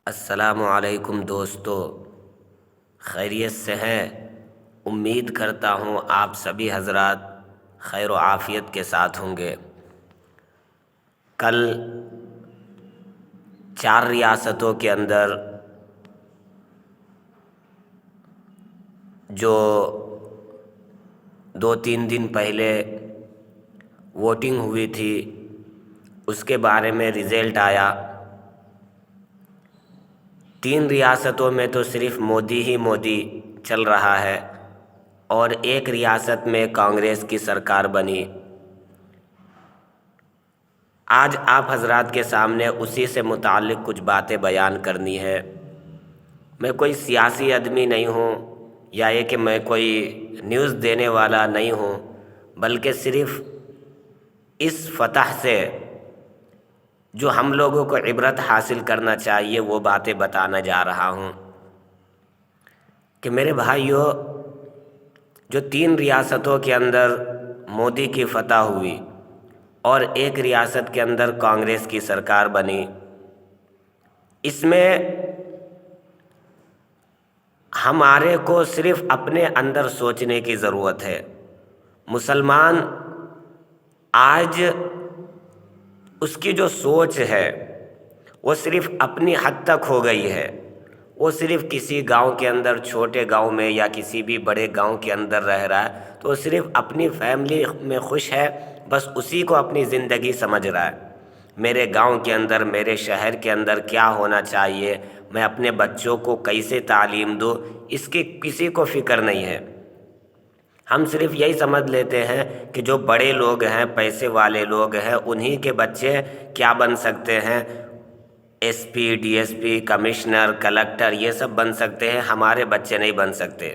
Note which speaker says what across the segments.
Speaker 1: السلام علیکم دوستو، خیریت سے ہیں؟ امید کرتا ہوں آپ سبھی حضرات خیر و عافیت کے ساتھ ہوں گے۔ کل 4 ریاستوں کے اندر جو 2-3 دن پہلے ووٹنگ ہوئی تھی اس کے بارے میں رزلٹ آیا۔ 3 ریاستوں میں تو صرف مودی ہی مودی چل رہا ہے اور ایک ریاست میں کانگریس کی سرکار بنی۔ آج آپ حضرات کے سامنے اسی سے متعلق کچھ باتیں بیان کرنی ہے۔ میں کوئی سیاسی آدمی نہیں ہوں یا یہ کہ میں کوئی نیوز دینے والا نہیں ہوں، بلکہ صرف اس فتح سے جو ہم لوگوں کو عبرت حاصل کرنا چاہیے وہ باتیں بتانا جا رہا ہوں کہ میرے بھائیوں، جو 3 ریاستوں کے اندر مودی کی فتح ہوئی اور ایک ریاست کے اندر کانگریس کی سرکار بنی، اس میں ہمارے کو صرف اپنے اندر سوچنے کی ضرورت ہے۔ مسلمان آج اس کی جو سوچ ہے وہ صرف اپنی حد تک ہو گئی ہے۔ وہ صرف کسی گاؤں کے اندر، چھوٹے گاؤں میں یا کسی بھی بڑے گاؤں کے اندر رہ رہا ہے تو وہ صرف اپنی فیملی میں خوش ہے، بس اسی کو اپنی زندگی سمجھ رہا ہے۔ میرے گاؤں کے اندر، میرے شہر کے اندر کیا ہونا چاہیے، میں اپنے بچوں کو کیسے تعلیم دوں، اس کی کسی کو فکر نہیں ہے۔ ہم صرف یہی سمجھ لیتے ہیں کہ جو بڑے لوگ ہیں، پیسے والے لوگ ہیں، انہی کے بچے کیا بن سکتے ہیں، S P, D S P, commissioner, collector, یہ سب بن سکتے ہیں، ہمارے بچے نہیں بن سکتے۔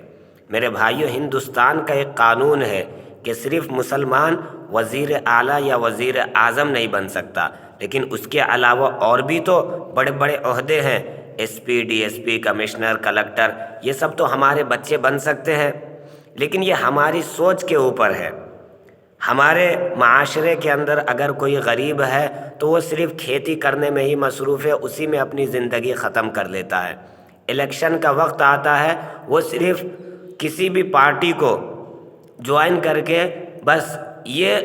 Speaker 1: میرے بھائیوں، ہندوستان کا ایک قانون ہے کہ صرف مسلمان وزیر اعلیٰ یا وزیر اعظم نہیں بن سکتا، لیکن اس کے علاوہ اور بھی تو بڑے بڑے عہدے ہیں، S P, D S P, commissioner, collector, یہ سب تو ہمارے بچے بن سکتے ہیں، لیکن یہ ہماری سوچ کے اوپر ہے۔ ہمارے معاشرے کے اندر اگر کوئی غریب ہے تو وہ صرف کھیتی کرنے میں ہی مصروف ہے، اسی میں اپنی زندگی ختم کر لیتا ہے۔ الیکشن کا وقت آتا ہے، وہ صرف کسی بھی پارٹی کو جوائن کر کے بس یہ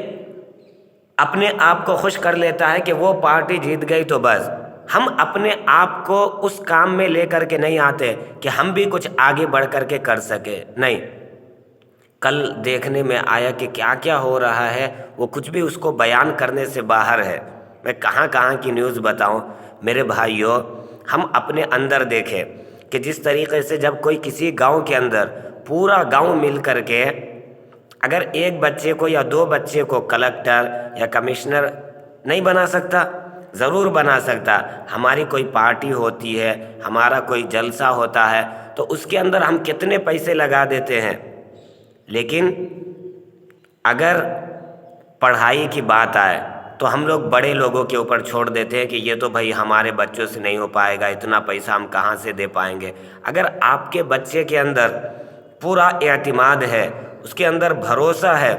Speaker 1: اپنے آپ کو خوش کر لیتا ہے کہ وہ پارٹی جیت گئی تو بس۔ ہم اپنے آپ کو اس کام میں لے کر کے نہیں آتے کہ ہم بھی کچھ آگے بڑھ کر کے کر سکے، نہیں۔ کل دیکھنے میں آیا کہ کیا کیا ہو رہا ہے، وہ کچھ بھی اس کو بیان کرنے سے باہر ہے۔ میں کہاں کہاں کی نیوز بتاؤں؟ میرے بھائیوں، ہم اپنے اندر دیکھیں کہ جس طریقے سے جب کوئی کسی گاؤں کے اندر پورا گاؤں مل کر کے اگر ایک بچے کو یا 2 بچے کو کلکٹر یا کمشنر نہیں بنا سکتا، ضرور بنا سکتا۔ ہماری کوئی پارٹی ہوتی ہے، ہمارا کوئی جلسہ ہوتا ہے تو اس کے اندر ہم کتنے پیسے لگا دیتے ہیں، لیکن اگر پڑھائی کی بات آئے تو ہم لوگ بڑے لوگوں کے اوپر چھوڑ دیتے ہیں کہ یہ تو بھائی ہمارے بچوں سے نہیں ہو پائے گا، اتنا پیسہ ہم کہاں سے دے پائیں گے۔ اگر آپ کے بچے کے اندر پورا اعتماد ہے، اس کے اندر بھروسہ ہے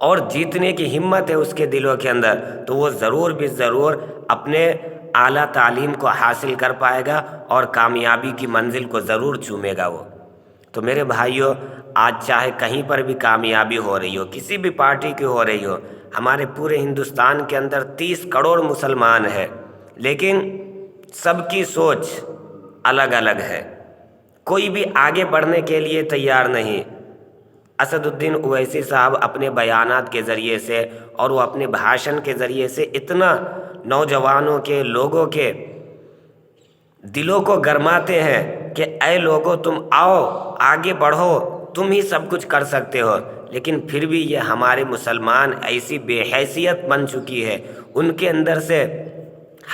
Speaker 1: اور جیتنے کی ہمت ہے اس کے دلوں کے اندر، تو وہ ضرور بھی ضرور اپنے اعلیٰ تعلیم کو حاصل کر پائے گا اور کامیابی کی منزل کو ضرور چومے گا وہ۔ تو میرے بھائیوں، آج چاہے کہیں پر بھی کامیابی ہو رہی ہو، کسی بھی پارٹی کی ہو رہی ہو، ہمارے پورے ہندوستان کے اندر 30 کروڑ مسلمان ہیں، لیکن سب کی سوچ الگ الگ ہے، کوئی بھی آگے بڑھنے کے لیے تیار نہیں۔ اسد الدین اویسی صاحب اپنے بیانات کے ذریعے سے اور وہ اپنے بھاشن کے ذریعے سے اتنا نوجوانوں کے، لوگوں کے دلوں کو گرماتے ہیں کہ اے لوگو، تم آؤ، آگے بڑھو، تم ہی سب کچھ کر سکتے ہو، لیکن پھر بھی یہ ہمارے مسلمان ایسی بے حیثیت بن چکی ہے، ان کے اندر سے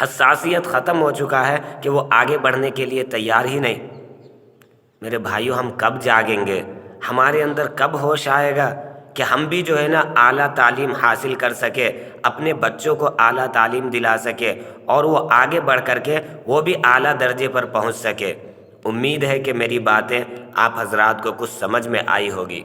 Speaker 1: حساسیت ختم ہو چکا ہے کہ وہ آگے بڑھنے کے لیے تیار ہی نہیں۔ میرے بھائیوں، ہم کب جاگیں گے؟ ہمارے اندر کب ہوش آئے گا کہ ہم بھی جو ہے نا اعلیٰ تعلیم حاصل کر سکے، اپنے بچوں کو اعلیٰ تعلیم دلا سکے اور وہ آگے بڑھ کر کے وہ بھی اعلیٰ درجے پر پہنچ سکے۔ امید ہے کہ میری باتیں آپ حضرات کو کچھ سمجھ میں آئی ہوگی۔